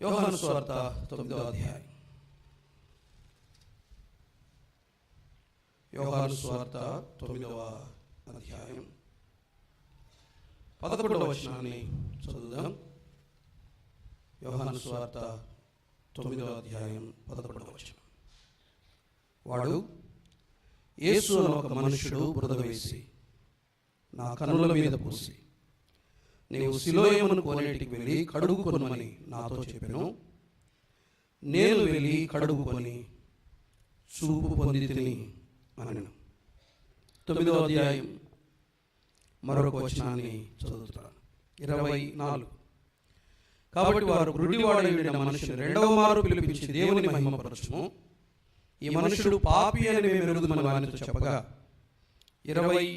యోహాను సువార్త 9వ అధ్యాయం. యోహాను సువార్త 9వ అధ్యాయం 11వ వచనాన్ని చదువుదాం. యోహాను సువార్త 9వ అధ్యాయం 11వ వచనం. వాడు, యేసు అనే ఒక మనుష్యుడు బురద వేసి నా కన్నుల మీద పూసి, నీవు సిలోయమును కోనేటికి వెళ్ళి కడుగుకొనమని నాతో చెప్పెను. నేను వెళ్ళి కడుగుకొని చూపు పొందితిని అనెను. 9వ అధ్యాయం మరొక వచనాన్ని చదువుతాను. 24. కాబట్టి వారు గురుడివాడై ఉండిన మనుషుని రెండవ మారు పిలిపించి దేవుని మహిమపరచుము, ఈ మనుషుడు పాపి అని మేము ఎరుగుదుమని వానితో చెప్పగా, 20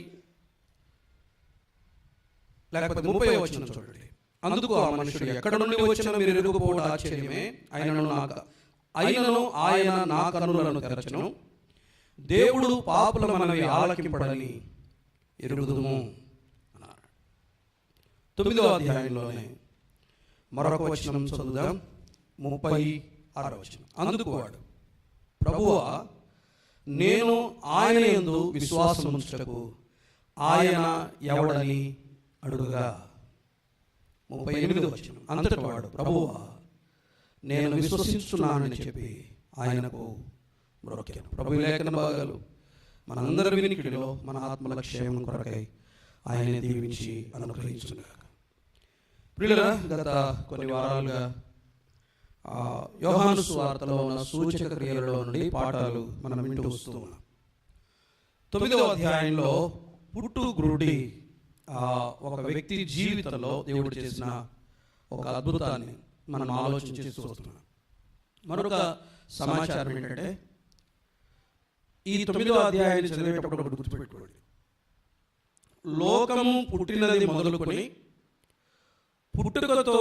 లేకపోతే 30వ వచనం చూడండి. అందుకు ఆ మనుషుడు, ఎక్కడ నుండి వచ్చినా మీరు ఎరుగుపోవడం ఆశ్చర్యమే, అయినను ఆయన నా కన్నులను తెరచెను, దేవుడు పాపుల మనవి ఆలకింపడని ఎరుగుదుము అన్నారు. 9వ అధ్యాయంలోనే మరొక వచనం చదువుదాం. 36వ వచనం. అందుకు వాడు, ప్రభువా, నేను ఆయన యందు విశ్వాసం ఉంచుటకు ఆయన ఎవడని అడుగుగా. 38వ వచనం. అంతటి వాడు, ప్రభువా, నేను విశ్వసిస్తున్నానని చెప్పి ఆయనకు మ్రొక్కెను. ప్రభు లేఖన భాగాలు మనందరి వినికిడిలో మన ఆత్మల క్షేమం కొరకై ఆయన దీవించి అనుగ్రహించుగాక. ప్రియులారా, గత కొన్ని వారాలుగా యోహాను సువార్తలో ఉన్న సూచక క్రియలలో నుండి పాఠాలు మనం వింటూ వస్తూ ఉన్నాం. 9వ అధ్యాయంలో పుట్టు గురుడి ఒక వ్యక్తి జీవితంలో దేవుడు చేసిన ఒక అద్భుతాన్ని మనం ఆలోచించి చూస్తున్నాం. మరొక సమాచారం ఏంటంటే, ఈ 9వ అధ్యాయాన్ని చదివేటప్పుడు ఒకటి గుర్తుపెట్టుకోండి. లోకము పుట్టినది మొదలుకొని పుట్టుకతో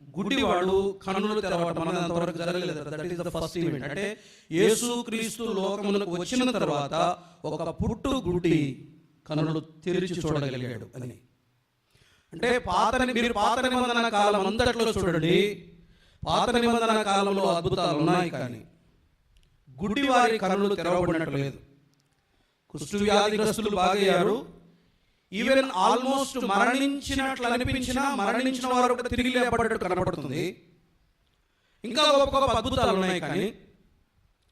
గుడ్డివాడు కన్నులు తెరవడం అనేది అంతవరకు జరగలేదు. That is the first event. అంటే యేసుక్రీస్తు లోకమునకు వచ్చిన తర్వాత ఒక పుట్టు గుడ్డి కన్నులు తెరిచి చూడగలిగాడు అని. అంటే మీరు పాత నిబంధన కాలం అంతట్లో చూడండి, పాత నిబంధన కాలంలో అద్భుతాలు ఉన్నాయి, కానీ గుడ్డివారి కన్నులు తెరవబడినట్టు లేదు. కుష్టు వ్యాధిగ్రస్తులు బాగయ్యారు. ఈవెన్ ఆల్మోస్ట్ మరణించినట్లు అనిపించినా మరణించిన వారు కూడా తిరిగి లేపబడ్డట్టు కనపడుతుంది. ఇంకా గొప్ప గొప్ప అద్భుతాలు ఉన్నాయి, కానీ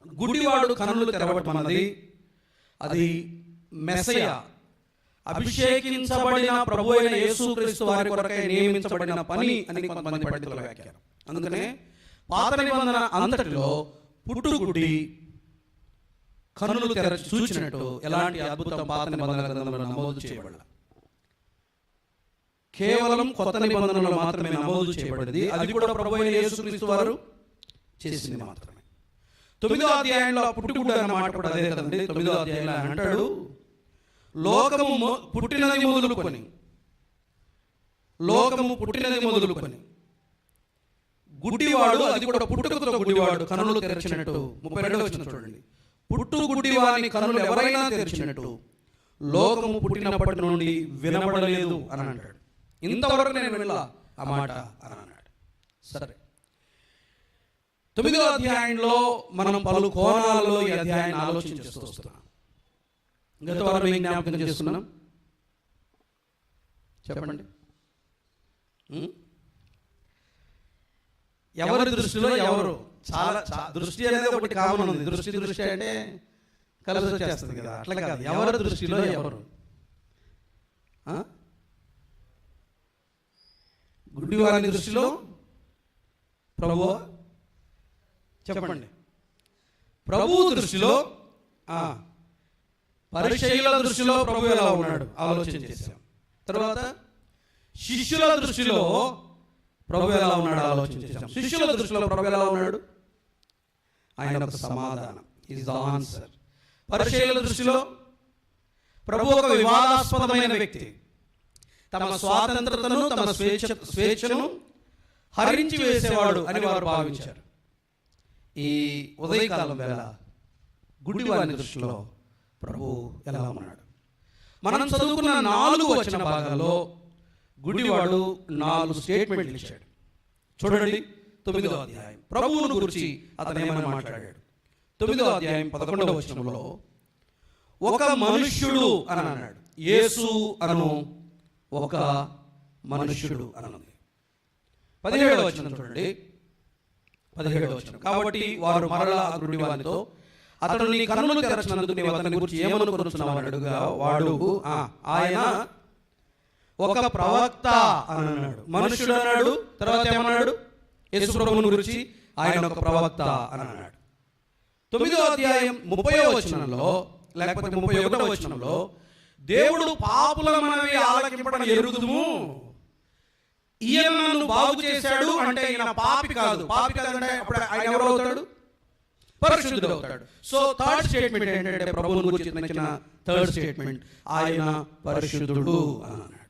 గుడ్డివాడు కన్నులు తెరవడం అన్నది అది మెస్సయ, అభిషేకించబడిన ప్రభు అయిన యేసుక్రీస్తు వారి కొరకై నియమించబడిన పని అని కొంతమంది పండితుల వ్యాఖ్యానం. అందుకనే పాత నిబంధన అంతటిలో పుట్టుగుడ్డి కన్నులు తెరచి చూచినట్టు ఎలాంటి అద్భుతం పాత నిబంధన గ్రంథంలో నమోదు చేయబడాలి. కేవలం కొత్త నిబంధనలో మాత్రమే నమోదు చేయబడింది. అది కూడా ప్రభు అయిన యేసుక్రీస్తు వారు చేసింది మాత్రమే. 9వ అధ్యాయంలో పుట్టుగుడ్డు అన్న మాట కూడా అదే కదండి. 9వ అధ్యాయంలో అంటాడు, లోకము పుట్టినది మొదలుకొని గుడ్డివాడు, అది కూడా పుట్టుకతో గుడ్డివాడు కన్నులు తెరచినట్టు. 32వ వచనం చూడండి. పుట్టు గుడ్డివాని కన్నులు ఎవరైనా తెరిచినట్టు లోకము పుట్టినప్పటి నుండి వినబడలేదు అని అంటాడు. ఇంతవరకు నేను వినలా ఆ మాట అని అన్నాడు. సరే, 9వ అధ్యాయంలో మనం పలు కోణాలలో ఈ అధ్యాయాన్ని ఆలోచించేస్తూ వస్తున్నాం. గత వారం ఏం జ్ఞాపకం చేస్తున్నాం చెప్పండి. ఎవరి దృష్టిలో ఎవరు చాలా దృష్టి అనేది ఒకటి కామన్ ఉంది. దృష్టి అంటే కలిసి వచ్చేస్తుంది కదా, అట్లా కాదు. ఎవరి దృష్టిలో ఎవరు? గుడ్డివారి దృష్టిలో ప్రభువా? చెప్పండి. ప్రభువు దృష్టిలో, పరిచయుల దృష్టిలో ప్రభు ఎలా ఉన్నాడు ఆలోచన చేశాం. తర్వాత శిష్యుల దృష్టిలో ప్రభు ఎలా ఉన్నాడు ఆలోచన చేశాం. శిష్యుల దృష్టిలో ప్రభు ఎలా ఉన్నాడు? ఆయన ఒక సమాధానం, ఈజ్ ద ఆన్సర్. పరిచయుల దృష్టిలో ప్రభు ఒక వివాదాస్పదమైన వ్యక్తి, తమ స్వాతంత్రతను తమ స్వేచ్ఛను హరించి వేసేవాడు అని వారు భావించారు. ఈ ఉదయకాలం వేళ గుడ్డివారి దృష్టిలో ప్రభు ఎలా ఉన్నాడు? మనం చదువుకున్న 4 వచన భాగాల్లో గుడ్డివాడు 4 స్టేట్మెంట్లు ఇచ్చాడు. చూడండి, 9వ అధ్యాయం ప్రభువును గురించి అతను ఏమని మాట్లాడాడు. 9వ అధ్యాయం 11వ వచనంలో ఒక మనుష్యుడు అని అన్నాడు. యేసు అను ఒక మనుష్యుడు అన్నది. 17వ వచనం చూడండి. 17వ వచనం, కాబట్టి వారు మరలా ఆ గుడ్డివానితో, అతడు నీ కన్నులు తెరచినందుకు నీవు అతని గురించి ఏమనుకొనుచున్నావు అని అడుగుగా వాడు ఆయన ఒక ప్రవక్త అని అన్నాడు. మనుష్యుడు అన్నాడు, తర్వాత ఏమన్నాడు? యేసు ప్రభువును గురించి ఆయన ఒక ప్రవక్త అని అన్నాడు. 9వ అధ్యాయం 30వ వచనంలో లేకపోతే 31వ వచనంలో దేవుడు పాపుల మనవి ఆలకింపడం ఎరుగుదుము, ఈయన నన్ను బాగు చేశాడు అంటే ఈయన పాపి కాదు. పాపి కాదంటే అప్పుడు ఆయన ఎవరు అవుతాడు? పరిశుద్ధుడు అవుతాడు. సో థర్డ్ స్టేట్మెంట్ ఏంటంటే ప్రభువుని గురించి ఇచ్చిన థర్డ్ స్టేట్మెంట్, ఆయన పరిశుద్ధుడు అని అన్నాడు.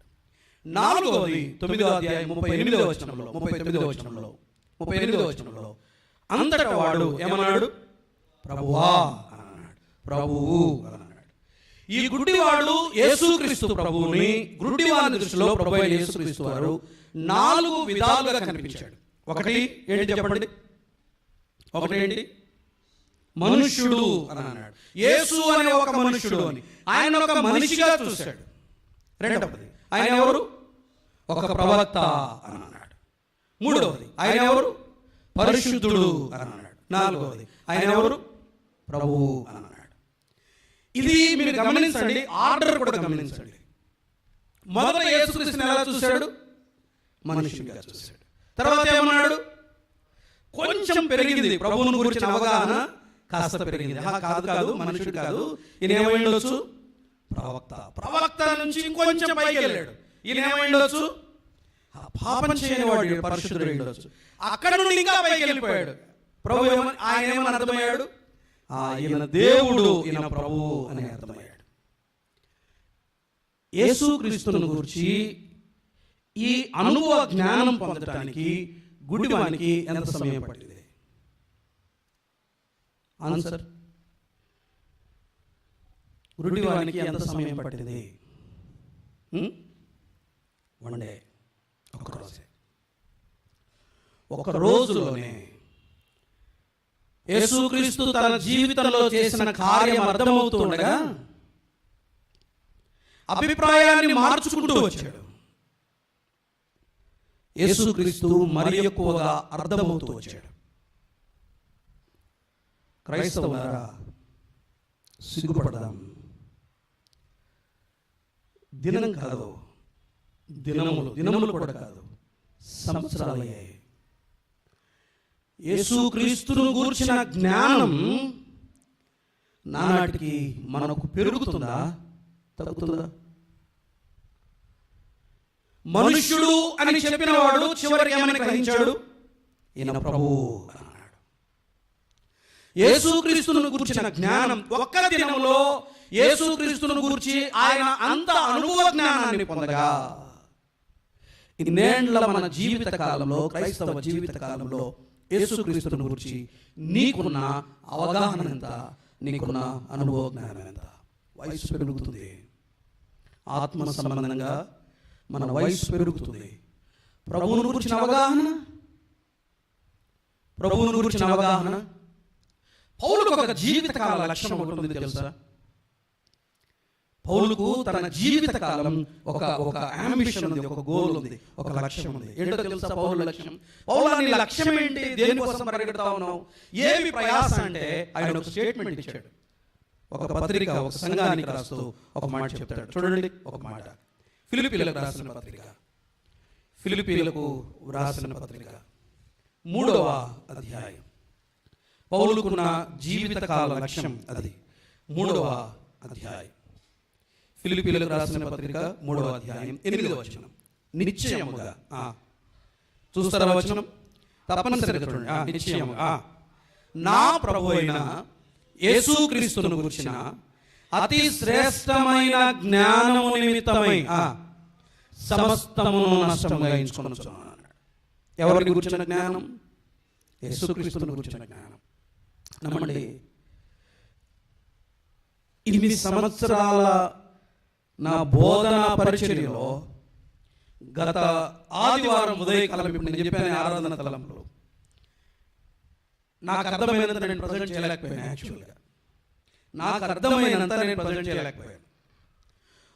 4వది 9వ అధ్యాయం 38వ వచనంలో 38వ వచనంలో అంతటా వాడు ఏమన్నాడు? ప్రభువా అని అన్నాడు. ప్రభువు అని అన్నాడు. ఈ గుడ్డివాడు యేసుక్రీస్తు ప్రభువుని, గుడ్డివాని దృష్టిలో ప్రభు అయిన యేసుక్రీస్తు వారు 4 విధాలుగా కనిపించాడు. ఒకటి ఏంటి చెప్పండి? ఒకటి ఏంటి? మనుష్యుడు అని అన్నాడు. యేసు అనే ఒక మనుష్యుడు అని ఆయన ఒక మనిషిగా చూశాడు. రెండవది ఆయన ఎవరు? ఒక ప్రవక్త అని అన్నాడు. మూడవది ఆయన ఎవరు? పరిశుద్ధుడు అని అన్నాడు. నాలుగవది ఆయన ఎవరు? ప్రభువు అని అన్నాడు. ఇది మీరు గమనించండి, ఆర్డర్ కూడా గమనించండి. మొదట యేసుక్రీస్తుని ఎలా చూశాడు? మనుష్యుడిగా చూశాడు. తర్వాత ఏమన్నాడు? కొంచెం పెరిగింది ప్రభువుని గురించిన అవగాహన, కాస్త పెరిగింది. కాదు మనుషుడు కాదు, ఈయన ఏమైండొచ్చు? ప్రవక్త నుంచి ఇంకొంచెం పైకి వెళ్ళాడు. ఈయన ఏమైండొచ్చు? పాపం చేయని వాడు, పరిశుద్ధుడు అయ్యుండొచ్చు. అక్కడ నుండి ఇంకా పైకి వెళ్ళిపోయాడు. ప్రభు ఆయన ఏమని అర్థమయ్యాడు? ఈయన దేవుడు, ఈయన ప్రభువు అని అర్థమయ్యాడు. యేసుక్రీస్తును గురించి ఈ అనుభవ జ్ఞానం పొందడానికి గుడ్డివానికి ఎంత సమయం పట్టింది? ఆన్సర్, గుడ్డివానికి ఎంత సమయం పట్టింది? వన్ డే, ఒక రోజులోనే యేసుక్రీస్తు తన జీవితంలో చేసిన కార్యం అర్థమవుతుండగా అభిప్రాయాన్ని మార్చుకుంటూ వచ్చాడు. యేసుక్రీస్తు మరి ఎక్కువగా అర్థమవుతూ వచ్చాడు. క్రైస్తవులారా, సిగ్గుపడదాం. దినం కాదు, దినములు కూడా కాదు, సంవత్సరాలయ్యాయి. యేసుక్రీస్తును గూర్చిన జ్ఞానం నానాటికి మనకు పెరుగుతుందా, తగ్గుతుందా? మనుష్యుడు అని చెప్పిన వాడు చివరికి ఏమని గ్రహించాడు? ఈయన ప్రభువు అన్నాడు. యేసుక్రీస్తును గూర్చిన జ్ఞానం ఒక్క దినంలో యేసుక్రీస్తును గూర్చి ఆయన అంత అనుభవ జ్ఞానాన్ని పొందగా, ఇన్నేండ్ల మన జీవిత కాలంలో, క్రైస్తవ జీవిత కాలంలో యేసుక్రీస్తును గురించి నీకున్న అవగాహన ఎంత, నీకున్న అనుభవ జ్ఞానం ఎంత? వయసు పెరుగుతుంది, ఆత్మ సంబంధంగా మన వయసు పెరుగుతుంది. ప్రభువును గురించిన అవగాహన పౌలుకు ఒక జీవితకాల లక్ష్యం ఉంటుంది తెలుసా? పౌలుకు తన జీవితకాలం ఒక అంబిషన్ ఉంది, ఒక గోల్ ఉంది, ఒక లక్ష్యం ఉంది. ఏంటో తెలుసా పౌలు లక్ష్యం? పౌలు నీ లక్ష్యం ఏంటి? దేనికోసం పరిగెడతా ఉన్నావు? ఏమి ప్రయాస అంటే ఆయన ఒక స్టేట్మెంట్ ఇచ్చాడు. ఒక పత్రిక, ఒక సంఘానికి రాస్తూ ఒక మాట చెప్తాడు. చూడండి ఒక మాట. ఫిలిప్పీలకు రాసిన పత్రిక, ఫిలిప్పీలకు రాసిన పత్రిక 3వ అధ్యాయం. పౌలుకున్న జీవితకాల లక్ష్యం అది. 3వ అధ్యాయం, ఫిలిప్పీలకు రాసిన పత్రిక 3వ అధ్యాయం 8వ వచనం. నిశ్చయముగా, చూస్తారా వచనం? తప్పనిసరిగా చూడండి. నిశ్చయముగా నా ప్రభు అయిన యేసుక్రీస్తును గురించిన అతి శ్రేష్టమైన జ్ఞానము నిమిత్తమై సమస్తమును నష్టముగా ఎంచుకొనుచున్నాను. ఎవరిని గురించిన జ్ఞానం? యేసుక్రీస్తును గురించిన జ్ఞానం. నమ్మండి, 8 సంవత్సరాల నా బోధనా పరిచర్యలో గత ఆదివారం ఉదయకాలం, ఇప్పుడు నేను చెప్పాను ఆరాధన తలంలో, నాకు అర్థమైనంత నేను ప్రజెంట్ చేయలేకపోయాను. యాక్చువల్గా నాకు అర్థమైనంత నేను ప్రజెంట్ చేయలేకపోయాను.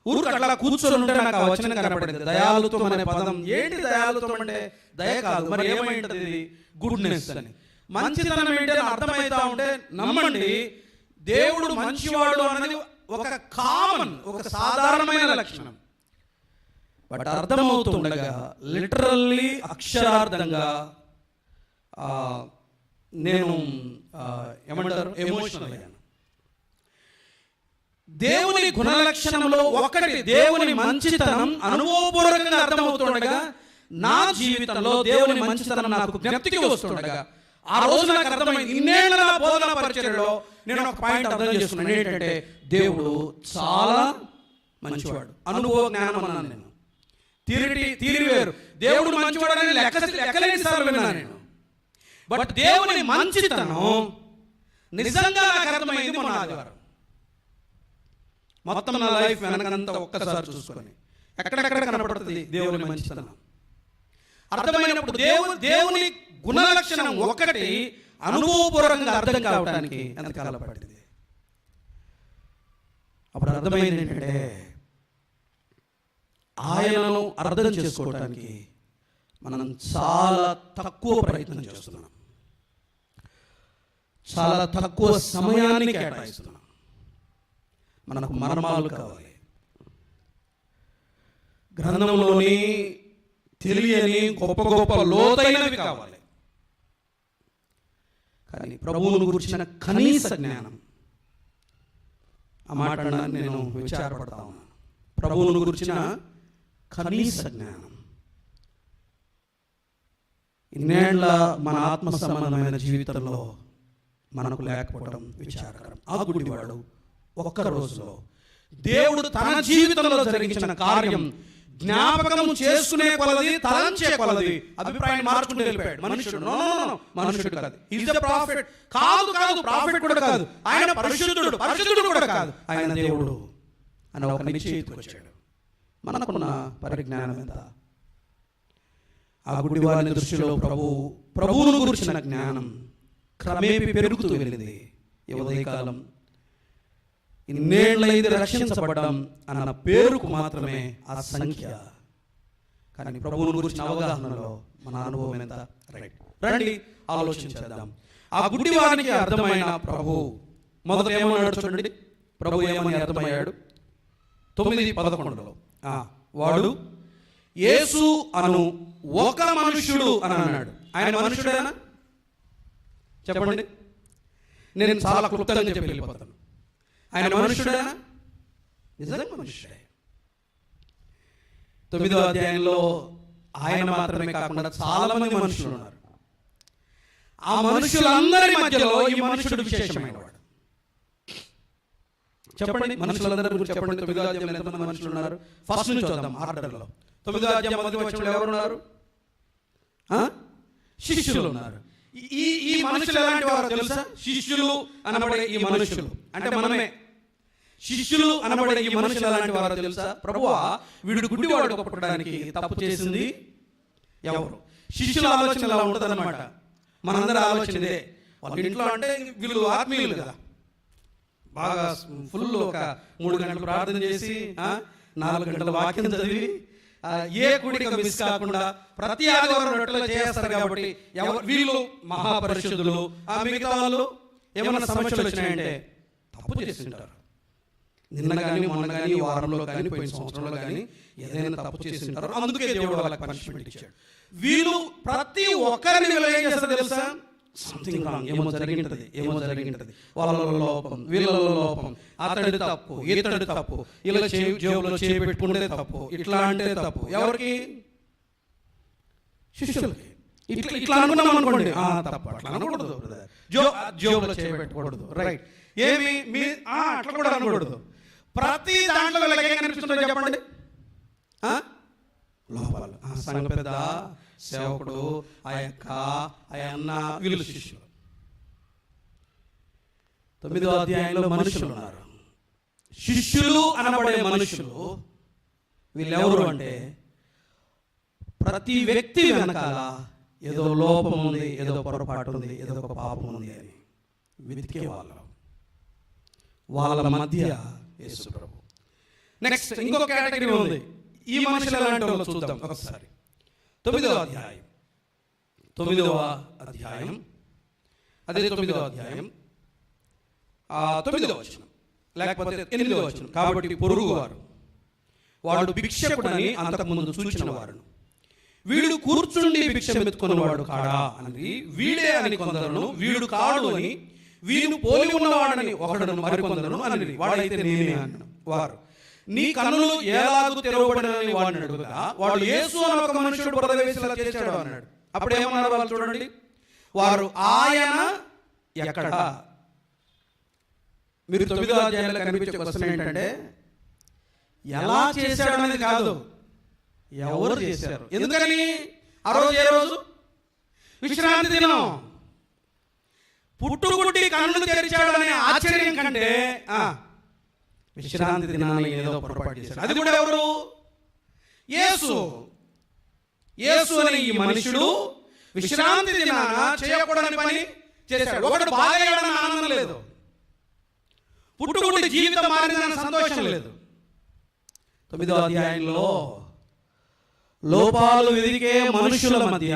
ఊరికి అట్లా కూర్చొని ఉంటే నాకు ఆ వచనం కనపడింది, దయాళుత్వం అనే పదం. ఏంటి దయాళుత్వం అంటే? దయ కాదు, మరి ఏమైంటది? ఇది గుడ్నెస్ అని. మంచితనం ఏంటి అని అర్థమవుతా ఉంటే నమ్మండి, దేవుడు మంచివాడు అనేది ఒక కామన్, ఒక సాధారణమైన లక్షణం. బట్ అర్థమవుతుండగా లిటరల్లీ అక్షరార్థంగా నేను ఏమంటారు, ఎమోషనల్ అయ్యాను. దేవుని గుణలక్షణంలో ఒకటి దేవుని మంచితనం అనుభవపూర్వకంగా అర్థమవుతుండగా, నా జీవితంలో దేవుని మంచితనం నాకు జ్ఞప్తికి వస్తుండగా, ఆ రోజు నాకు అర్థమైంది. ఇన్నేళ్ల నా బోధన పరిచర్యలో నేను ఒక పాయింట్ అర్థం చేసుకున్నాను. ఏంటంటే దేవుడు చాలా మంచివాడు. అనుభవ జ్ఞానం అన్నాను నేను. తీరి వేరు. దేవుడు మంచివాడు అని లెక్కలేని సార్లు విన్నాను నేను. బట్ దేవుని మంచితనం నిజంగా నాకు అర్థమైంది మొన్న ఆదివారం. మొత్తం నా లైఫ్ వెనకంతా ఒక్కసారి చూసుకొని ఎక్కడెక్కడ కనపడుతుంది దేవుని మంచితనం. అర్థమైనప్పుడు దేవుని గుణలక్షణం ఒకటి అనుభవపూర్వకంగా అర్థం కావడానికి ఎంతకాలం పడింది. అప్పుడు అర్థమైంది ఏంటంటే, ఆయనను అర్థం చేసుకోవడానికి మనం చాలా తక్కువ ప్రయత్నం చేస్తున్నాం, చాలా తక్కువ సమయాన్ని కేటాయిస్తున్నాం. మనకు మర్మాలు కావాలి, గ్రంథంలోని తెలియని గొప్ప గొప్ప లోతైనవి కావాలి. కానీ ప్రభువును గురించిన కనీస జ్ఞానం, ఆ మాట నేను విచారపడతా ఉన్నాను. ప్రభువును గురించిన కనీస జ్ఞానం ఇన్నేళ్ల మన ఆత్మ సంబంధమైన జీవితంలో మనకు లేకపోవడం విచారకరం. ఆ గుడ్డివాడు ఒక్క రోజులో దేవుడు తన జీవితంలో జరిగించిన కార్యం జ్ఞాపకం చేసుకునే కొలది, తలంచే కొలది అభిప్రాయం మార్చుకుంటూ వెళ్ళిపోయాడు. మనుషుడు కాదు. ఈజ్ ఎ ప్రాఫిట్ కాదు, ప్రాఫిట్ కూడా కాదు. ఆయన పరిశుద్ధుడు కూడా కాదు. ఆయన దేవుడు అని ఒక నిశ్చయితకు వచ్చాడు. మనకున్న పరిజ్ఞానం ఎంత? ఆ గుడ్డివాని దృష్టిలో ప్రభువును గురించిన జ్ఞానం క్రమేపీ పెరుగుతూ వెళ్ళింది. ఈ ఉదయకాలం ఇన్నేళ్లైతే రక్షించబడ్డాం అన్న పేరుకు మాత్రమే ఆ సంఖ్య. కానీ ప్రభువును గురించిన అవగాహనలో మన అనుభవం ఎంత? రండి ఆలోచించేద్దాం. ఆ గుడ్డివానికి అర్థమైన ప్రభు మొదట ఏమన్నాడు చూడండి. ప్రభు ఏమని అర్థమయ్యాడు? 9:11 వాడు యేసు అను ఒక మనుష్యుడు అని అన్నాడు. ఆయన మనుష్యుడేనా? చెప్పండి. నేను చాలా క్లుప్తంగా చెప్పి వెళ్ళిపోతాను. ఆయన మనుష్యుడేనా? నిజంగా మనుష్యుడే. 9వ అధ్యాయంలో ఆయన మాత్రమే కాకుండా చాలా మంది మనుషులు ఉన్నారు. ఆ మనుషులందరి మధ్యలో ఈ మనుషుడు విశేషమైన వాడు. చెప్పండి, మనుషులందరి గురించి చెప్పండి. 9వ అధ్యాయంలో ఎంతమంది మనుషులు ఉన్నారు? ఫస్ట్ నుంచి చూద్దాం ఆర్డర్లో. 9వ అధ్యాయం మొదటి వచనంలో ఎవరున్నారు? శిష్యులు ఉన్నారు. ఈ మనుషులు ఎలాంటి వారో తెలుసా? శిష్యులు అనబడే ఈ మనుషులు అంటే మనమే. శిష్యులు అనబడే ఈ మనుషులు ఎలాంటి వారో తెలుసా? ప్రభువా, వీడు గుడ్డివాడు పుట్టడానికి తప్పు చేసింది ఎవరు? శిష్యుల ఆలోచన ఎలా ఉంటుంది అన్నమాట. మనందరి ఆలోచన ఇదే. వాళ్ళ ఇంట్లో అంటే వీళ్ళు ఆత్మీయులు కదా, బాగా ఫుల్ ఒక 3 గంటలు ప్రార్థన చేసి 4 గంటల వాక్యం చదివి ఏ కుడిక మిస్ కాకుండా ప్రతి ఆదివారం రొట్టెలు చేస్తారు. కాబట్టి వీళ్ళు మహాపరిశుద్ధులు. ఆ మిగతా వాళ్ళు ఏమైనా సమస్యలు వచ్చినాయంటే తప్పు చేస్తుంటారు. నిన్న కానీ మొన్న కానీ వారంలో కానీ పోయిన సంవత్సరంలో కానీ ఏదైనా తప్పు చేస్తుంటారు. అందుకే దేవుడు వాళ్ళకి పనిష్మెంట్ ఇచ్చాడు. వీళ్ళు ప్రతి ఒక్కరిని ఏం చేస్తారు తెలుసా? సంథింగ్ రాంగ్, ఏమో జరిగింటది. వాళ్ళలో లోపం, వీళ్ళలో లోపం, అతడి తప్పు, ఇతడి తప్పు, ఇలా జేబులో చేపెట్టుకుంటే తప్పు, ఇట్లా అంటే తప్పు. ఎవరికి? శిష్యులకి. ఇట్లా అనుకున్నాం అనుకోండి, తప్పు. అట్లా అనకూడదు. జేబులో చేపెట్టకూడదు. రైట్. ఏమి అట్లా కూడా అనకూడదు. ప్రతి దాంట్లో వీళ్ళకి ఏం కనిపిస్తుందో చెప్పండి. లోపాలు. సంఘ పెద్ద, సేవకుడు, ఆ యొక్క అన్న, వీళ్ళు శిష్యులు. 9వ అధ్యాయంలో మనుషులు ఉన్నారు. శిష్యులు అనబడే మనుషులు వీళ్ళెవరు అంటే, ప్రతి వ్యక్తి వెనకాల ఏదో లోపం ఉంది, ఏదో పొరపాటు ఉంది, ఏదో ఒక పాపం ఉంది అని వెతికే వాళ్ళ మధ్య యేసు ప్రభు. నెక్స్ట్ ఇంకొక కేటగిరీ ఉంది. ఈ మనుషులు ఎలాంటి వాళ్ళు చూద్దాం ఒకసారి. 9వ అధ్యాయం అదే 9వ అధ్యాయం 9వ వచనం లేకపోతే 8వ వచనం. కాబట్టి పొరుగువారు వాడు భిక్షకుడని అంతకుముందు చూచిన వారును, వీడు కూర్చుండి భిక్ష మెత్తుకున్నవాడు కాడా అని వీడే అని కొందరును, వీడు కాడు అని వీడు పోలి ఉన్నవాడని ఒకడును మరికొందరును అని వాడైతే నేనే అన్నాడు. వారు నీ కన్నులు ఎలాగూ తెరవబడినని వాడిని అడుగుగా వాడు యేసు అని ఒక మనుషుడు బురద వేసేలా చేశాడు అన్నాడు. అప్పుడు ఏమన్నారు వాళ్ళు చూడండి. వారు ఆయన ఎక్కడా? మీరు 9వ అధ్యాయంలో కనిపించే క్వశ్చన్ ఏంటంటే ఎలా చేశాడు అనేది కాదు, ఎవరు చేశారు. ఎందుకని? ఆ రోజు ఏ రోజు? విశ్రాంతి దినం. పుట్టుగుడ్డి కన్నులు తెరిచాడు అనే ఆశ్చర్యం కంటే విశ్రాంతి దినాన్ని ఏదో పొరపాటు చేశాడు. అది కూడా ఎవరు? యేసు. యేసు అనే ఈ మనుషుడు విశ్రాంతి దినాన చేయకూడని పని చేశాడు. ఒకడు బాగయ్యాడని ఆనందం లేదు, పుట్టుగుడ్డి జీవితం మారిందన్న సంతోషం లేదు. 9వ అధ్యాయంలో లోపాలు వెదికే మనుషుల మధ్య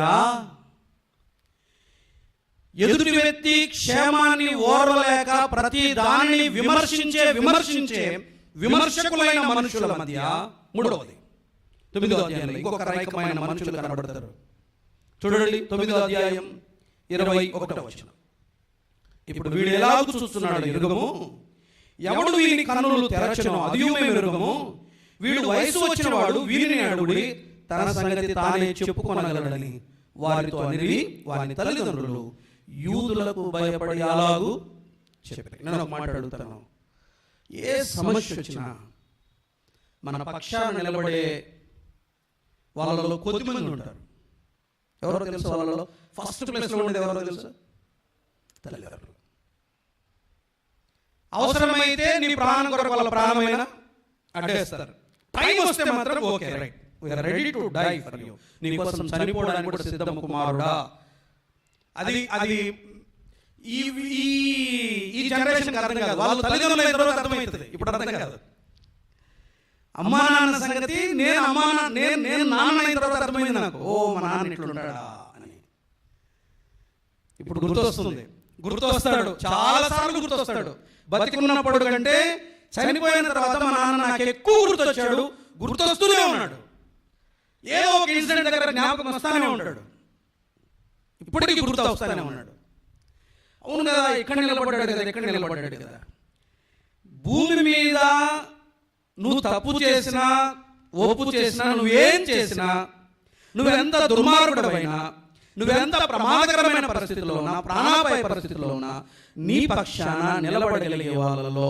ఎదుటి వ్యక్తి క్షేమాన్ని ఓర్వలేక ప్రతి దానిని విమర్శించే విమర్శకులైన మనుషుల మధ్య. 3వది 9వ అధ్యాయంలో ఇంకొక రకమైన మనుషులు కనబడతారు. చూడండి 9వ అధ్యాయం 21వ వచనం. ఇప్పుడు వీడు ఎలాగూ చూస్తున్నాడు ఎరుగము, ఎవడు వీని కన్నులు తెరచునో అదియు మేము ఎరుగము, వీడు వయసు వచ్చిన వాడు వీరిని అడుగుడి తన సంగతి తానే చెప్పుకొనగలడని వారితో అనిరి వారి తల్లిదండ్రులు యూదులకు భయపడి అలాగూ చెప్పారు. నేను ఒక మాట అడుగుతాను. ఏ సమస్య వచ్చినా మన పక్షాన నిలబడే వాళ్ళలో కొద్దిమంది ఉంటారు. ఎవరో తెలుసు? వాళ్ళలో ఫస్ట్ ప్లేస్లో ఉండేది ఎవరో తెలుసు? తల్లిదండ్రులు. అవసరమైతే నీ ప్రాణం కొరకు వాళ్ళ ప్రాణమైన అడ్డేస్తారు. టైం వస్తే మాత్రం okay right, we're ready to die for you, నీ కోసం చనిపోవడానికి కూడా సిద్ధం కుమారుడా. అది అది ఈ జనరేషన్ అర్థం కాదు. వాళ్ళు తల్లిదండ్రులు అయిన తర్వాత అర్థమవుతుంది, ఇప్పుడు అర్థం కాదు. అమ్మా నాన్న సంగతి నేను నాన్న అయిన తర్వాత అర్థమైంది నాకు. ఓ మా నాన్న ఇట్లుంటాడా అని ఇప్పుడు గుర్తొస్తాడు, చాలా సార్లు గుర్తొస్తాడు. బతికున్నప్పుడు కంటే చనిపోయిన తర్వాత మా నాన్న నాకు ఎక్కువ గుర్తొస్తూనే ఉన్నాడు. ఏదో ఒక ఇన్సిడెంట్ దగ్గర జ్ఞాపకం వస్తానే ఉంటాడు, ఇప్పటికీ గుర్తొస్తానే ఉన్నాడు. అవును కదా, ఎక్కడ నిలబడ్డాడు కదా. భూమి మీద నువ్వు తప్పు చేసినా ఒప్పు చేసినా నువ్వేం చేసినా, నువ్వెంత దుర్మార్గుడమైనా, నువ్వెంత ప్రమాదకరమైన పరిస్థితిలో ఉన్నా, ప్రాణాపాయ పరిస్థితిలో ఉన్నా, నీ పక్షాన నిలబడగలిగే వాళ్ళలో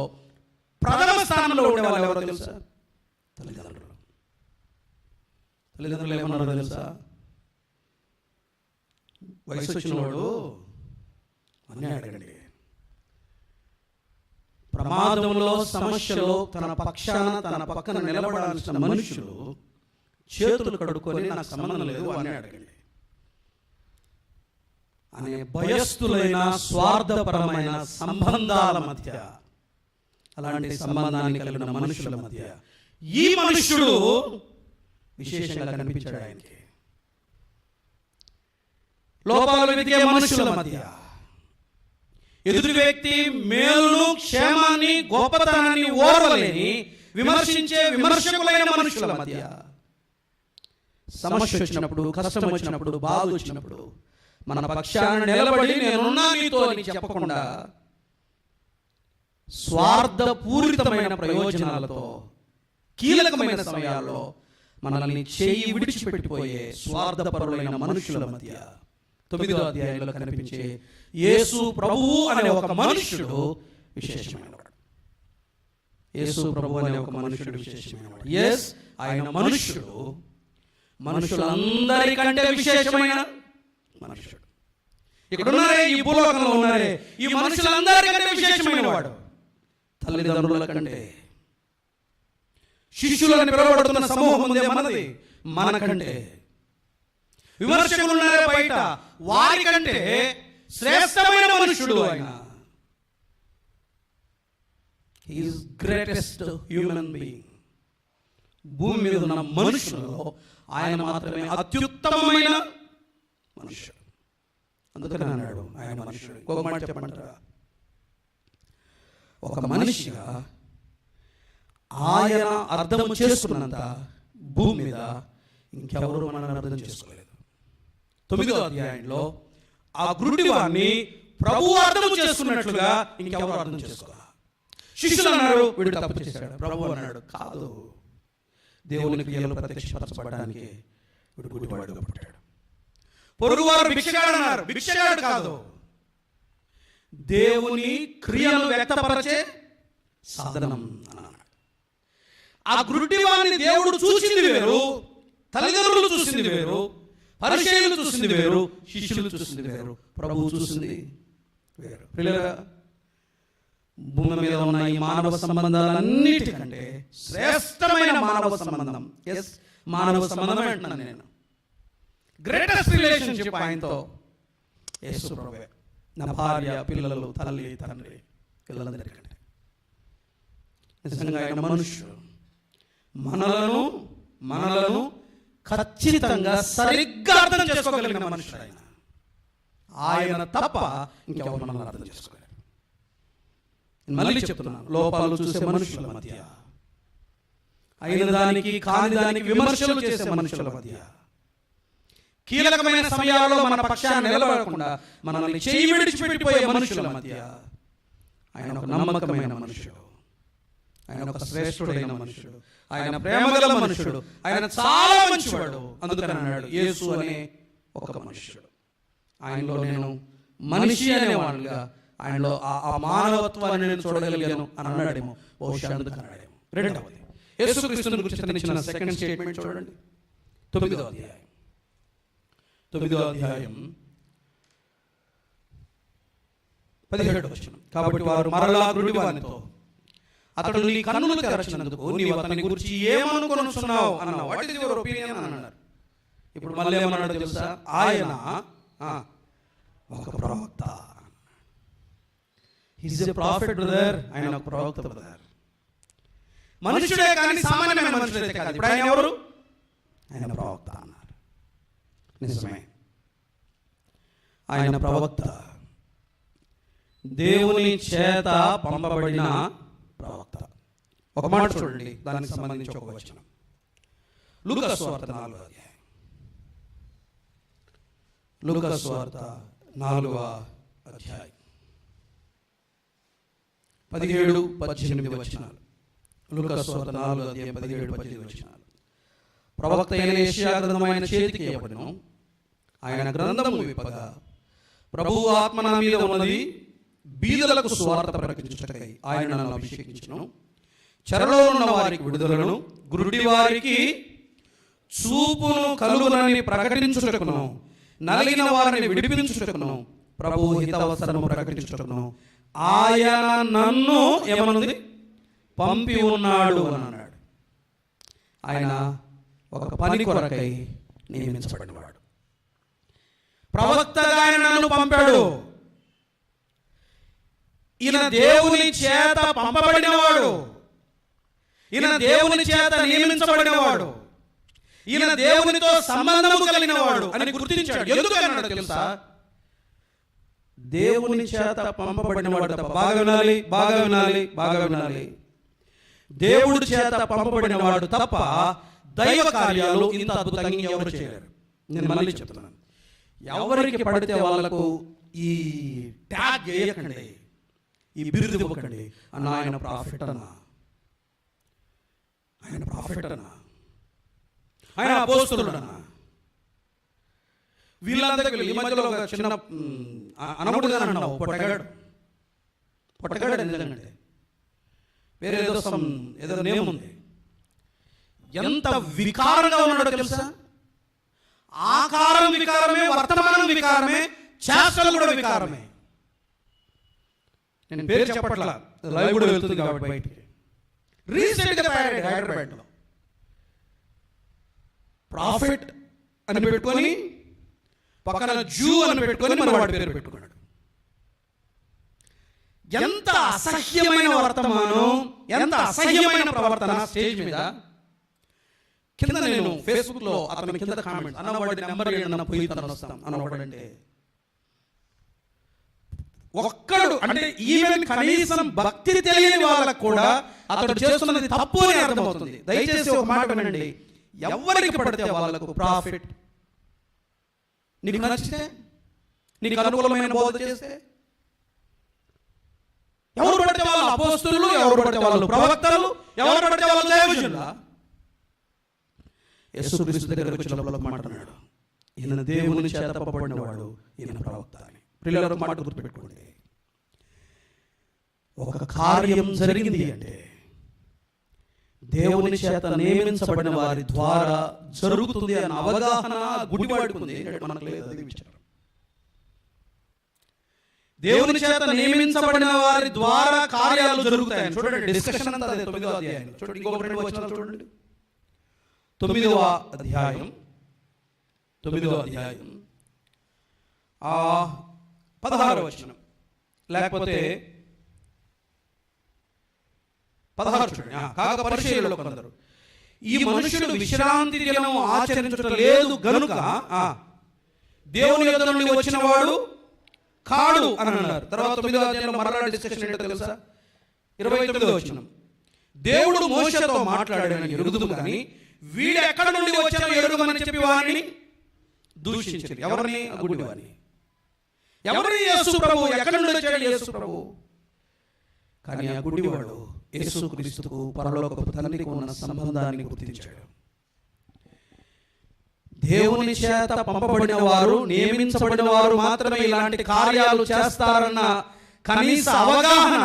ప్రథమ స్థానంలో ఉండే వాళ్ళు ఎవరో తెలుసా? తల్లిదండ్రులు ఏమన్నారో తెలుసా? వయసు వచ్చిన వాడు అన్నీ అడగండి, ప్రమాదంలో సమస్యలో తన పక్కన నిలబడాల్సిన మనుషులు చేతులు కడుక్కొని నాకు సంబంధం లేదు అని అడగండి అనే భయస్థులైన స్వార్థపరమైన సంబంధాల మధ్య, అలాంటి సంబంధాన్ని కలిగిన మనుషుల మధ్య ఈ మనుష్యుడు విశేషంగా కనిపించాడు. ఆయనకి లోపాలు వెతికే మనుషుల మధ్య, ఎదుటి వ్యక్తి మేలును క్షేమాన్ని గొప్పతనాన్ని ఓర్వలేని విమర్శకులైన మనుషుల మధ్య సమస్య వచ్చినప్పుడు, కష్టం వచ్చినప్పుడు, బాధ వచ్చినప్పుడు మన పక్షాన నిలబడి నేనున్నా నీతో అని చెప్పకుండా స్వార్థపూరితమైన ప్రయోజనాలతో కీలకమైన సమయాల్లో మనల్ని చేయి విడిచిపెట్టిపోయే స్వార్థపరులైన మనుషుల మధ్య 9వ అధ్యాయంలో కనిపించే యేసు ప్రభువు అనే ఒక మనుష్యుడు విశేషమైనవాడు. యేసు ప్రభువు అనే ఒక మనుష్యుడు విశేషమైనవాడు. ఎస్, ఆయన మనుష్యుడు మనుషులందరికంటే విశేషమైన మనుష్యుడు. ఇక్కడ ఉన్నారే, ఈ భూలోకంలో ఉన్నారే, ఈ మనుషులందరికంటే విశేషమైన వాడు. తల్లిదండ్రుల కంటే, శిష్యులని పిలువబడుతున్న సమూహం ఉందే మనది, మనకంటే, విమర్శకులు ఉన్నారే బయట, వారికంటే శ్రేష్టమైన మనుషుడు ఆయన. He is greatest human being. భూమి మీద ఉన్న మనుషులలో ఆయన మాత్రమే అత్యుత్తమమైన మనుషుడు. అందుకని అన్నాడు ఆయన మనుషుడు. ఇంకొక మాట చెప్పమంటారా? ఒక మనిషిగా ఆయన అర్థం చేసుకున్నంత భూమి మీద ఇంకెవరు మనల్ని అర్థం చేసుకోలేదు. 9వ అధ్యాయంలో ఆ గుడ్డివాడిని ప్రభువు అర్థం చేసుకున్నట్లుగా ఇంకెవరు అర్థం చేసుకోవాలి. శిష్యులు అన్నారు వీడు తప్పు చేశాడు. ప్రభువు అన్నాడు కాదు, దేవుని క్రియలు ప్రత్యక్షపరచబడడానికి వీడు గుడ్డివాడుగా పుట్టాడు. పొరుగువారు భిక్షగాడు అన్నారు, భిక్షగాడు కాదు, దేవుని క్రియలు వ్యక్తపరచే సాధనం అన్నాడు. ఆ గుడ్డివాడిని దేవుడు చూసింది వేరు, తల్లిదండ్రులు చూసింది వేరు, పరిచయులు చూసింది వేరు, శిష్యులు చూసింది వేరు, ప్రభువు చూసింది వేరు. పిల్లలుగా భూమి మీద ఉన్న ఈ మానవ సంబంధాలన్నిటికంటే శ్రేష్టమైన మానవ సంబంధం, మానవ సంబంధం అంటున్నాను నేను, గ్రేటెస్ట్ రిలేషన్షిప్ ఆయనతో యేసు ప్రభువే. నా భార్య, పిల్లలు, తల్లి, తండ్రి, పిల్లలందరికంటే నిజంగా ఆయన మనుష్యుడు. మనలను ఖచ్చితంగా సరిగ్గా అర్థం చేసుకోగలిగిన మనుషుడు ఆయన. ఆయన తప్ప ఇంకెవరు మనల్ని అర్థం చేసుకోలేరు. మళ్ళీ చెప్తున్నాను, లోపాలు చూసే మనుషుల మధ్య, అయిన దానికి కాని దానికి విమర్శలు చేసే మనుషుల మధ్య, కీలకమైన సమయాల్లో మన పక్షాన్ని నిలబడకుండా మనల్ని చేయి విడిచిపెట్టిపోయే మనుషుల మధ్య ఆయన ఒక నమ్మకమైన మనుషుడు, ఆయన ఒక శ్రేష్ఠుడైన మనుషుడు, ఆయన ప్రేమగల మనుషుడు, ఆయన చాలా మంచివాడు. అందుకని అన్నాడు యేసు అనే ఒక మనుషుడు. ఆయనలో నేను మనిషి అనేవాడుగా, ఆయనలో ఆ మానవత్వాన్ని నేను చూడగలిగాను అని అన్నాడేమో, బహుశా అందుకని అన్నాడేమో. రెండవది, యేసుక్రీస్తుని గురించి ఇచ్చిన సెకండ్ స్టేట్మెంట్ చూడండి. 9వ అధ్యాయం 17వ వచనం. కాబట్టి వారు మరలా గుడ్డివానితో, అతడు నీ కన్నులు తెరచినందుకు నీవు అతని గురించి ఏమనుకొనుచున్నావు అన్నావు. వాట్ ఇస్ యువర్ ఒపీనియన్ అని అన్నారు. ఇప్పుడు మళ్ళీ ఏమన్నాడు తెలుసా? ఆయన ఒక ప్రవక్త. He is a prophet brother. ఆయన ఒక ప్రవక్త బ్రదర్. మనుషుడే కానీ సామాన్యమైన మనుషుడైతే కాదు. ఇప్పుడు ఆయన ఎవరు? ఆయన ప్రవక్త అన్నారు. నిజమే, ఆయన ప్రవక్త, దేవుని చేత పంపబడిన ప్రవక్త. ఒక మాట చూడండి, దానికి సంబంధించి ఒక వచనం. లూకా సువార్త 4వ అధ్యాయం. లూకా సువార్త 4వ అధ్యాయం 17-18 వచనాలు. లూకా సువార్త 4వ అధ్యాయం 17-18 వచనాలు. ప్రవక్త అయిన యెషయా గ్రంథం ఆయన చేతికి ఇవ్వబడెను. ఆయన గ్రంథము విప్పగా ప్రభువు ఆత్మ నా మీద ఉన్నది, బీదలకు సువార్త ప్రకటించుటకై ఆయన నన్ను అభిషేకించును, చెరలో ఉన్న వారికి విడుదలను, గురుడి వారికి చూపును కలుగునని ప్రకటించుటకును, నలిగిన వారిని విడిపించుటకును, ప్రభువు హితవసరము ప్రకటించుటకును ఆయన నన్ను ఏమనుంది పంపి ఉన్నాడు అని అన్నాడు. ఆయన ఒక పని కొరకై నియమించబడినవాడు. ప్రవక్తగా ఆయన నన్ను పంపాడు. ఈయన దేవుని చేత పంపబడినవాడు, ఈయన దేవుని చేత నియమించబడినవాడు, ఈయన దేవునితో సంబంధము కలిగినవాడు అని గుర్తించాడు. ఎందుకు అన్నాడు తెలుసా? దేవుని చేత పంపబడినవాడు తప్ప, బాగా వినాలి, బాగా వినాలి, బాగా వినాలి, దేవుడి చేత పంపబడినవాడు తప్ప దైవ కార్యాలు ఇంత అద్భుతంగా ఎవరు చేయలేరు. నేను మళ్ళీ చెప్తున్నాను, ఎవరికి పడితే వాళ్ళకు ఈ ట్యాగ్ వేయకండి, ఈ బిరుదు ఇవ్వకండి. అన్న ఆయన ప్రాఫిట్ అన్నా, ఆయన ప్రాఫిట్ అన్నా, ఆయన అపోస్తలుడన్నా, వీళ్ళందరికీ ఈ మధ్యలో ఒక చిన్న అనబడుగా అన్నావు, పొట్టగాడు. పొట్టగాడు ఎందుకంటే వేరే ఏదో నేమ్ ఉంది. ఎంత వికారంగా ఉన్నాడో తెలుసా? ఆకారం వికారమే, వర్తమానం వికారమే, చేష్టలు కూడా వికారమే. నేను పేరు చెప్పట్లా, లైవ్ కూడా వెళ్తుంది కాబట్టి బయటికి. రీసెంట్గా తయారైంది హైదరాబాద్లో. ప్రాఫిట్ అని పెట్టుకొని పక్కన జూ అని పెట్టుకొని మరి వాడి పేరు పెట్టుకున్నాడు. ఎంత అసహ్యమైన వర్తమానం, ఎంత అసహ్యమైన ప్రవర్తన స్టేజ్ మీద. కింద నేను ఫేస్బుక్ లో అతని కింద కామెంట్, అన్నవాడి నెంబర్ ఏడన్నా పోయి తను వస్తాం అన్నవాడంటే ఒక్కడు, అంటే ఈవెన్ కనీసం భక్తి తెలియని వాళ్ళకు కూడా అతడు చేస్తున్నది తప్పు అని అర్థమవుతుంది. దయచేసి ఒక మాట వినండి, ఎవరికి పడితే వాళ్ళకు ప్రాఫిట్. నీకు నచ్చితే, నీకు అనుకూలమైన బోధ చేస్తే, ఎవరు పడితే వాళ్ళు అపోస్తలులు, ఎవరు పడితే వాళ్ళు ప్రవక్తలు, ఎవరు పడితే వాళ్ళు దైవజనులా. యేసుక్రీస్తు దగ్గరకు వచ్చినప్పుడు మాట్లాడాడు, ఈయన దేవుని చేత పంపబడినవాడు, ఈయన ప్రవక్త అని. పిల్లలకు మాట గుర్తుపెట్టుకోండి, ఒక కార్యం జరిగింది అంటే దేవుని చేత నియమించబడిన వారి ద్వారా జరుగుతుంది అన్న అవగాహన గుడివాడికి ఉంది, మనకు లేదు. అది విచారం. దేవుని చేత నియమించబడిన వారి ద్వారా కార్యాలు జరుగుతాయని చూడండి. డిస్కషన్ అంతా అదే 9వ అధ్యాయం చూడండి. ఇంకొక 2 వచనాలు చూడండి. 9వ అధ్యాయం 16వ వచనం, లేకపోతే 16 చూడండి. కాగా పరిచర్యలో కొందరు, ఈ మనుషుడు విశ్రాంతి దినము ఆచరించడం లేదు గనుక దేవుని యొద్ద నుండి వచ్చిన వాడు కాడు అని అన్నారు. తర్వాత 9వ అధ్యాయంలో మరలా డిస్కషన్ ఏంటో తెలుసా? 29వ వచనం, దేవుడు మోషేతో మాట్లాడాడని ఎరుగుదుము కానీ వీడు ఎక్కడ నుండి వచ్చానో ఎరుగుమని చెప్పి వారిని దూషించారు. ఎవరిని? గుడ్డివారిని. ఎవరిని? యేసు ప్రభు. ఎక్కడ నుండి వచ్చాడు యేసు ప్రభు? కానీ ఆ గుడ్డివాడు యేసుక్రీస్తుకు పరలోకపు తండ్రికి ఉన్న సంబంధాన్ని గుర్తించాడు. దేవుని చేత పంపబడిన వారు, నియమించబడిన వారు మాత్రమే ఇలాంటి కార్యాలు చేస్తారన్న కనీస అవగాహన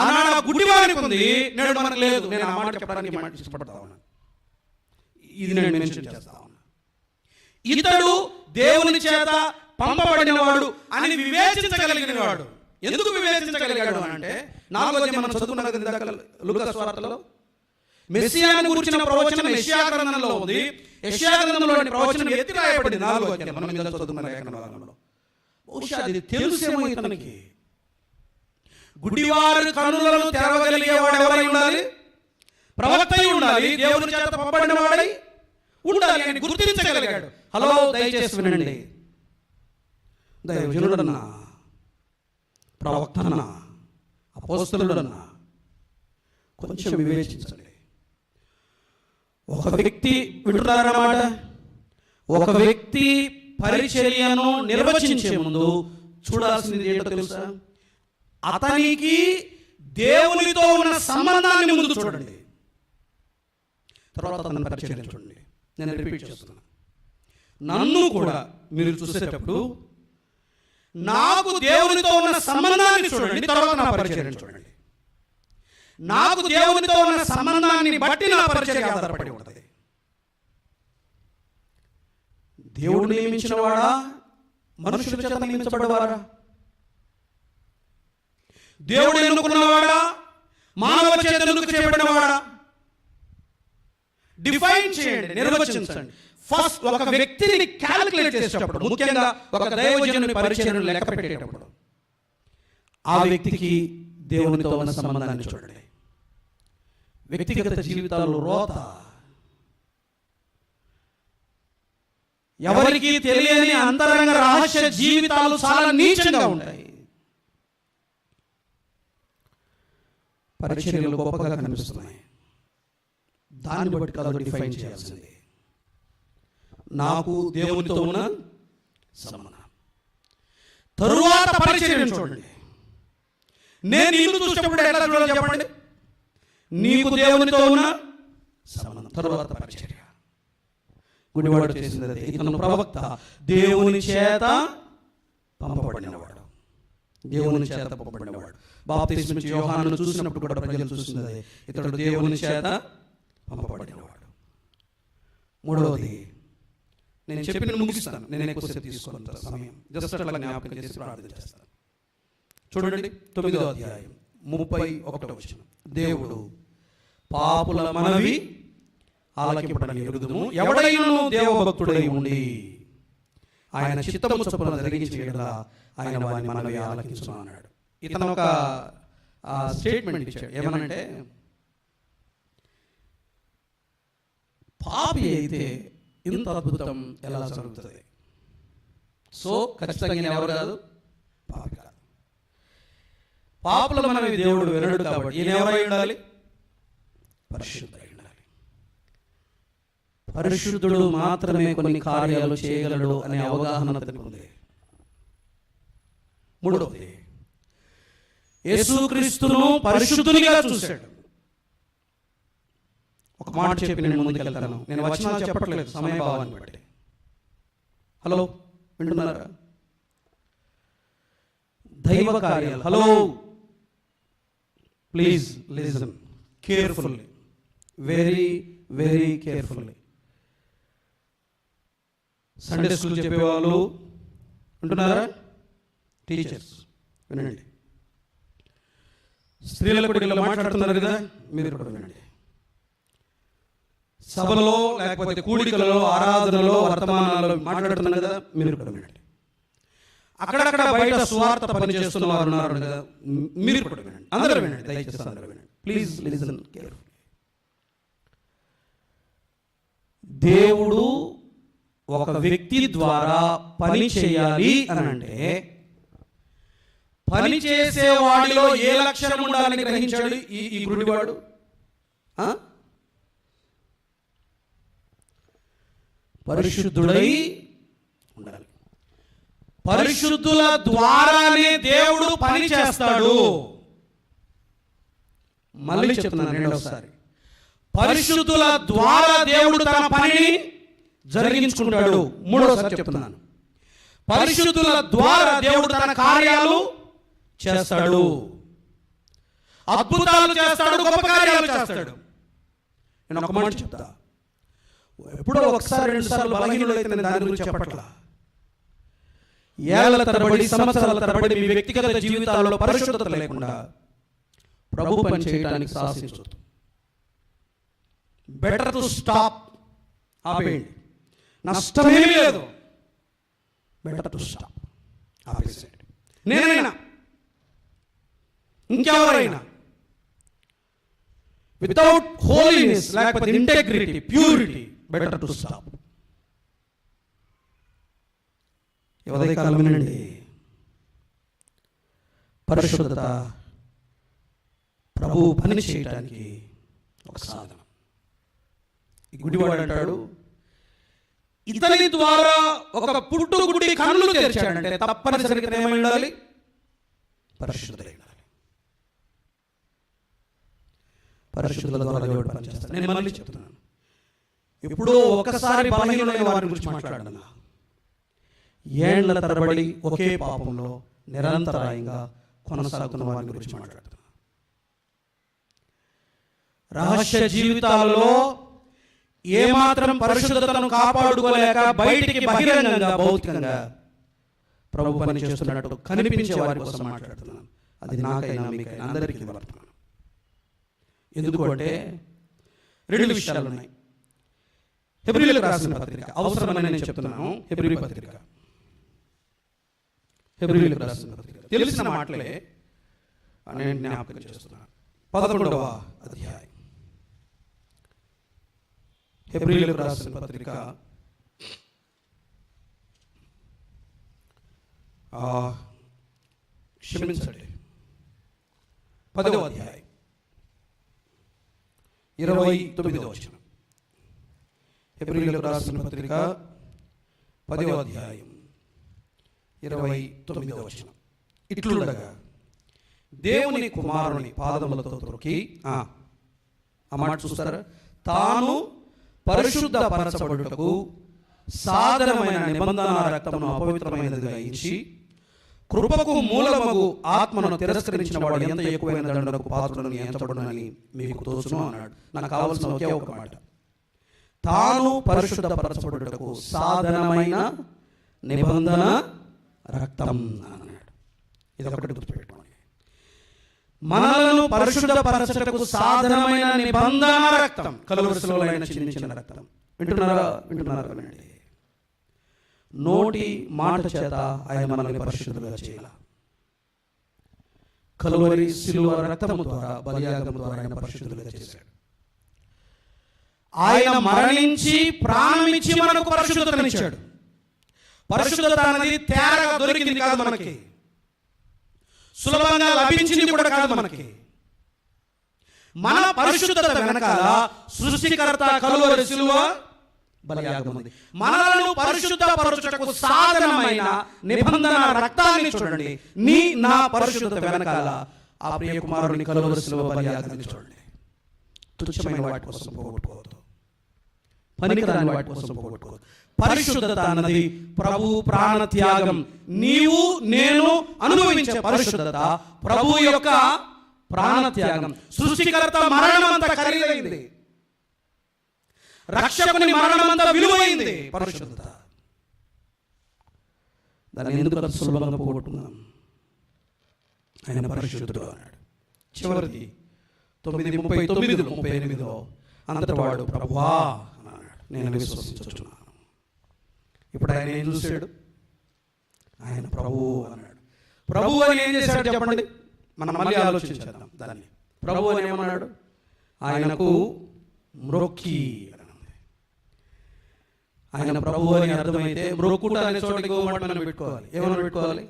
ఆనాడు గుడ్డివారికి ఉంది, నేడు మనకు లేదు. నేను ఆ మాట చెప్పడానికి ఇష్టపడతా ఉన్నాను. ఇది నేను మెన్షన్ చేస్తా ఉన్నా. ఇతడు దేవుని చేత పంపబడిన వాడు అని వివేచించగలిగిన వాడు. ఎందుకు వివేచించగలిగాడు అని అంటే, 4వ అధ్యాయం మనం చదువుకున్న లూకా సువార్తలో మెస్సియాను గురించిన ప్రవచనం యెషయా గ్రంథంలో ఉంది. యెషయా గ్రంథంలోని ప్రవచనం ఎత్తి రాయబడింది 4వ అధ్యాయం మనం ఇందులో చదువుకున్న లేఖన భాగంలో. బహుశా అది తెలుసేమో ఇతనికి. గుడ్డివారి కన్నులను తెరవగలిగేవాడు ఎవరై ఉండాలి? ప్రవక్త అయి ఉండాలి, దేవుని చేత పంపబడిన వాడై ఉండాలి అని గుర్తించగలిగాడు. హలో, దయచేసి వినండి. దైవజనుడన్నా, ప్రవక్తన్నా, అపోస్తలుడన్నా కొంచెం వివేచించండి. ఒక వ్యక్తి, వింటున్నారన్నమాట, ఒక వ్యక్తి పరిచర్యను నిర్వచించే ముందు చూడాల్సింది ఏంటో తెలుసా? అతనికి దేవునితో ఉన్న సంబంధాన్ని ముందు చూడండి, తర్వాత అతని పరిచర్య చూడండి. నేను రిపీట్ చేస్తున్నాను, నన్ను కూడా మీరు చూసేటప్పుడు నాకు దేవునితో ఉన్న సంబంధాన్ని చూడండి, తర్వాత నా పరిచర్యను చూడండి. నాకు దేవునితో ఉన్న సంబంధాన్ని బట్టి నా పరిచర్య ఆధారపడి ఉంటుంది. దేవుడు నియమించిన వాడా, మనుషుల చేత నియమించబడ్డవారా? దేవుడు ఎన్నుకున్నవాడా, మానవ చేత ఎన్నుక చేయబడినవాడా? డిఫైన్ చేయండి, నిర్వచించండి. ఫస్ట్ ఒక వ్యక్తిని క్యాలిక్యులేట్ చేసేటప్పుడు, ముఖ్యంగా ఒక దైవజనుని పరిచర్యను లెక్క పెట్టేటప్పుడు, ఆ వ్యక్తికి దేవునితో ఉన్న సంబంధాన్ని చూడండి. వ్యక్తిగత జీవితాలు రోత, ఎవరికి తెలియని అంతరంగ రహస్య జీవితాలు చాలా నీచంగా ఉంటాయి. పరిచర్యలు గొప్పగా కనిపిస్తున్నాయి, దాన్ని బట్టి కాదు డిఫైన్ చేయాల్సింది. నాకు దేవునితో ఉన్న సంబంధం. తరువాత పరిచర్యను చూడండి. నేను ఇల్లు చూసినప్పుడు ఎట్లా చూడాలి చెప్పండి? నీకు దేవునితో ఉన్న సంబంధం, తరువాత పరిచర్య. గుడివాడు చేసింది అదే. ఇతను ప్రవక్త, దేవుని చేత పంపబడినవాడు, దేవుని చేత పంపబడినవాడు. బాప్తిస్మం ఇచ్చే యోహానును చూసినప్పుడు కూడా ప్రజలు చూసింది అదే. ఇతడు దేవుని చేత పంపబడినవాడు. మూడవది, నేను చెప్పిన ముగిస్తాను, నేను ఎక్కువసేపు తీసుకున్న సమయం జస్ట్ అట్లా జ్ఞాపకం చేసి ప్రార్థన చేస్తాను. చూడండి 9వ అధ్యాయం 31వ వచనం, దేవుడు పాపుల మనవి ఆలకింపడని ఎరుగుదుము, ఎవడైనను దేవభక్తుడై ఉండి ఆయన చిత్తము చొప్పున జరిగించి ఎడల ఆయన వాని మనవి ఆలకించును అన్నాడు. ఇతను ఒక స్టేట్మెంట్ ఇచ్చాడు. ఏమనంటే, పాపి అయితే ఇంత అద్భుతం ఎలా జరుగుతుంది? సో ఖచ్చితంగా నేను ఎవరు కాదు, పాపి కాదు. పాపుల మనవి దేవుడు వినడు కాబట్టి ఈయన ఎవరై ఉండాలి? పరిశుద్ధుడై ఉండాలి. పరిశుద్ధుడు మాత్రమే కొన్ని కార్యాలు చేయగలడు అనే అవగాహన అతనికి ఉంది. మూడవది, యేసుక్రీస్తును పరిశుద్ధునిగా చూశాడు. ఒక మాట చెప్పి నేను ముందుకెళ్తాను. నేను వచనాలు చెప్పట్లేదు, సమయభావాన్ని బట్టి. హలో, వింటున్నారా? దైవ కార్యాలు, hello, please listen carefully, very very carefully. Sunday school చెప్పేవాళ్ళు వింటున్నారా? టీచర్స్ వినండి. స్త్రీల కొడుకులు మాట్లాడుతున్నారు కదా, మీరు కూడా వినండి. సభలో లేకపోతే కూడికలలో, ఆరాధనలో, వర్తమానాలలో మాట్లాడుతున్నారు కదా, మీరు కూడా వినండి. అక్కడక్కడ బయట సువార్త పనిచేస్తున్న వారు ఉన్నారు కదా, మీరు కూడా వినండి. అందరూ వినండి, దయచేసి అందరూ వినండి. Please listen carefully. దేవుడు ఒక వ్యక్తి ద్వారా పని చేయాలి అని అంటే పని చేసేవాడిలో ఏ లక్షణం ఉండాలని గ్రహించాడు ఈ గురుడివాడు? పరిశుద్ధుడై ఉండాలి. పరిశుద్ధుల ద్వారానే దేవుడు పని చేస్తాడు. మళ్ళీ చెప్తున్నాను రెండోసారి, పరిశుద్ధుల ద్వారా దేవుడు తన పనిని జరిగించుకుంటాడు. మూడోసారి చెప్తున్నాను, పరిశుద్ధుల ద్వారా దేవుడు తన కార్యాలు చేస్తాడు, అద్భుతాలు చేస్తాడు, గొప్ప కార్యాలు చేస్తాడు. నేను ఒక మాట చెప్తా, ఎప్పుడో ఒకసారి రెండు సార్లు బలహీనులైతే నేను దాని గురించి చెప్పట్లా. ఏళ్ల తరబడి, సంవత్సరాల తరబడి మీ వ్యక్తిగత జీవితాల్లో పరిశుద్ధత లేకుండా ప్రభు పని చేయడానికి సాహసించొద్దు. బెటర్ టు స్టాప్, ఆపేయండి. నష్టమేమీ లేదు, బెటర్ టు స్టాప్, ఆపేసేయండి. నేనైనా ఇంకెవరైనా వితౌట్ హోలీనెస్, లేకపోతే integrity, purity, better to stop. ఉదయకాలం వినండి, పరిశుద్ధత ప్రభు పని చేయడానికి ఒక సాధనం. ఈ గుడివాడు అంటాడు, ఇతని ద్వారా ఒక పుట్టుగుడి కన్నులు తెరిచాడంటే తప్పనిసరిగా ఏమై ఉండాలి? పరిశుద్ధుడై ఉండాలి. పరిశుద్ధుల ద్వారా దేవుడు పనిచేస్తాడు. నేను మళ్ళీ చెప్తున్నాను, ఎప్పుడో ఒకసారి బలహీనులైన వారి గురించి మాట్లాడను. ఏళ్ల తరబడి ఒకే పాపంలో నిరంతరాయంగా కొనసాగుతున్న వారి గురించి మాట్లాడుతున్నాను. రహస్య జీవితాలలో ఏమాత్రం పరిశుద్ధతను కాపాడుకోలేక బయటికి బహిరంగంగా, భౌతికంగా ప్రభు పని చేస్తున్నట్టు కనిపించే వారి కోసం మాట్లాడుతున్నాను. అది నాకైనా మీకైనా అందరికీ వర్తమానం. ఎందుకంటే రెండు విషయాలు ఉన్నాయి. హెబ్రీయులకు రాసిన పత్రిక అవసరమని నేను చెప్తున్నాను. హెబ్రీ పత్రిక, హెబ్రీయులకు రాసిన పత్రిక తెలిసిన మాటలే నేను జ్ఞాపకం చేస్తున్నాను. 11వ అధ్యాయం హెబ్రీయులకు రాసిన పత్రిక, క్షమించండి, 10వ అధ్యాయం 29వ వచనం. హెబ్రీయులకు రాసిన పత్రిక 10వ అధ్యాయం 29వ వచనం. ఇట్లుండగా దేవుని కుమారుని పాదములతో త్రొక్కి, ఆ మాట చూస్తారా, తాను పరిశుద్ధ పరచబడుటకు సాధనమైన నిబంధన రక్తమును అపవిత్రమైనదిగా ఎంచి కృపకు మూలమగు ఆత్మను తిరస్కరించిన వాడు ఎంత ఎక్కువైన దండనకు పాత్రను ఎంచబడునని మీకు తోచును అన్నాడు. నాకు కావాల్సిన ఒకే ఒక మాట, తాను పరిశుద్ధ పరచబడుటకు సాధనమైన నిబంధన రక్తం అన్నాడు. ఇది ఒకటి గుర్తుపెట్టుకోండి. మనలను పరిశుద్ధపరచుటకు సాధనమైన నిబంధన రక్తం, కలువరి శిలువలో ఆయన చిందించిన రక్తం. వింటున్నారా? వింటున్నారా? వినండి. నోటి మాట చేత ఆయన మనల్ని పరిశుద్ధులుగా చేయాలి. కలువరి శిలువ రక్తము ద్వారా, బలియాగము ద్వారా ఆయన పరిశుద్ధులుగా చేశాడు. ఆయన మరణించి ప్రాణమిచ్చి మనకు పరిశుద్ధతనిచ్చాడు. పరిశుద్ధత అనేది తేరగా దొరికింది కాదు, మనకి సులభంగా లభించింది కూడా కాదు. మనకి మన పరిశుద్ధత వెనకాల సృష్టికర్త కలువరి శిలువ బలియాగం ఉంది. మనలను పరిశుద్ధపరచుటకు సాధనమైన నిబంధన రక్తాన్ని చూడండి. నా పరిశుద్ధత వెనకాల ఆ ప్రియ కుమారుని కలువరి శిలువ బలియాగాన్ని చూడండి. తుచ్చమైన వాటి కోసం పోగొట్టుకోవద్దు, పనికిరాని వాటి కోసం పోగొట్టుకోవద్దు. పరిశుద్ధత అన్నది ప్రభు ప్రాణ త్యాగం. నీవు నేను అనుభవించే పరిశుద్ధత ప్రభు యొక్క ప్రాణ త్యాగం. సృష్టికర్త మరణం అంత ఖరీదైంది, రక్షకుని మరణం అంత విలువైంది పరిశుద్ధత. దాన్ని ఎందుకు సులభంగా పోగొట్టుకున్నాం? ఆయన పరిశుద్ధుడు అన్నాడు. చివరిది 9:39-38 అంతటి వాడు ప్రభువా అన్నాడు, నేను విశ్వసించుచున్నాను. ఇప్పుడు ఆయన ఏం చూశాడు? ఆయన ప్రభువు అన్నాడు. ప్రభు అని ఏం చేశాడు చెప్పండి? మనం మళ్ళీ ఆలోచించేద్దాం దాన్ని. ప్రభు అని ఏమన్నాడు? ఆయనకు మ్రొక్కి. ఆయన ప్రభు అని అర్థమైతే మ్రొక్కుట అనే చోటకి మనం పెట్టుకోవాలి. ఏమన్నా పెట్టుకోవాలి?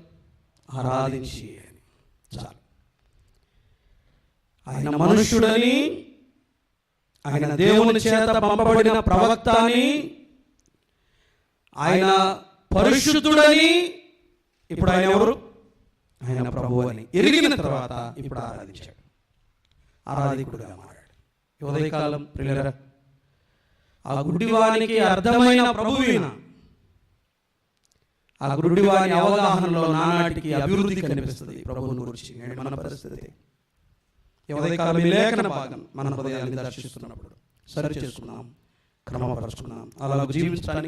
ఆరాధించి అని చాలు. ఆయన మనుష్యుడని, ఆయన దేవుని చేత పంపబడిన ప్రవక్త అని, ఆయన పరిశుద్ధుడని, ఇప్పుడు ఆయన ఎవరు? ఆయన ప్రభు అని ఎరిగిన తర్వాత ఇప్పుడు ఆరాధించాడు, ఆరాధికుడుగా మారాడు. ఉదయకాలం ప్రియులారా, ఆ గుడ్డివానికి అర్థమైన ప్రభువైన ఆ గుడ్డివాని అవగాహనలో నానాటికి అభివృద్ధి కనిపిస్తుంది ప్రభువుని గురించి. మన పరిస్థితి ఉదయకాలం ఈ లేఖన భాగం మన హృదయాన్ని దర్శిస్తున్నప్పుడు సరి చేసుకున్నాం, క్రమపరుచుకున్నాం, అలా జీవించడానికి